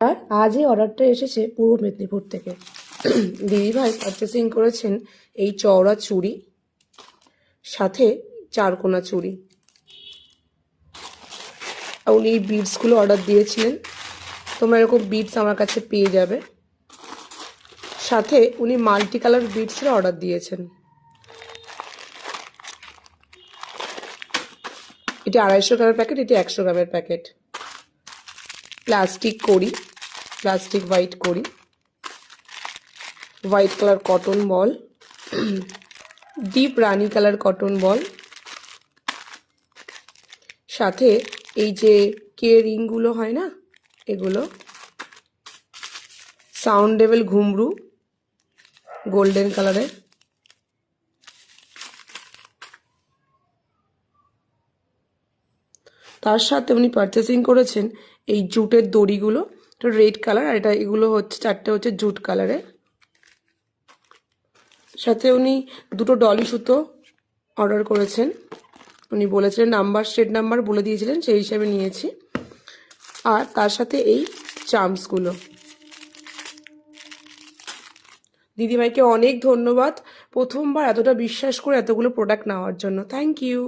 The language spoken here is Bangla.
আর আজ এই অর্ডারটা এসেছে পূর্ব মেদিনীপুর থেকে। দিদিভাই পারচেসিং করেছেন এই চওড়া চুড়ি, সাথে চারকোনা চুড়ি। উনি এই বিডসগুলো অর্ডার দিয়েছিলেন। তোমরা এরকম বিডস আমার কাছে পেয়ে যাবে। সাথে উনি মাল্টি কালার বিডসের অর্ডার দিয়েছেন। এটি 250 গ্রামের প্যাকেট, এটি 100 গ্রামের প্যাকেট। প্লাস্টিক কড়ি, প্লাস্টিক হোয়াইট কড়ি, হোয়াইট কালার কটন বল, ডিপ রানি কালার কটন বল, সাথে এই যে কে রিংগুলো হয় না, এগুলো সাউন্ডেবল ঘুমরু গোল্ডেন কালারের, তার সাথে উনি পারচেসিং করেছেন এই জুটের দড়িগুলো। এটা রেড কালার, আর এটা এগুলো হচ্ছে চারটে হচ্ছে জুট কালারের। সাথে উনি দুটো ডলি সুতো অর্ডার করেছেন। উনি বলেছিলেন নাম্বার, স্টেট নাম্বার বলে দিয়েছিলেন, সেই হিসাবে নিয়েছি। আর তার সাথে এই চাম্পসগুলো। দিদিভাইকে অনেক ধন্যবাদ প্রথমবার এতটা বিশ্বাস করে এতগুলো প্রোডাক্ট নেওয়ার জন্য। Thank you.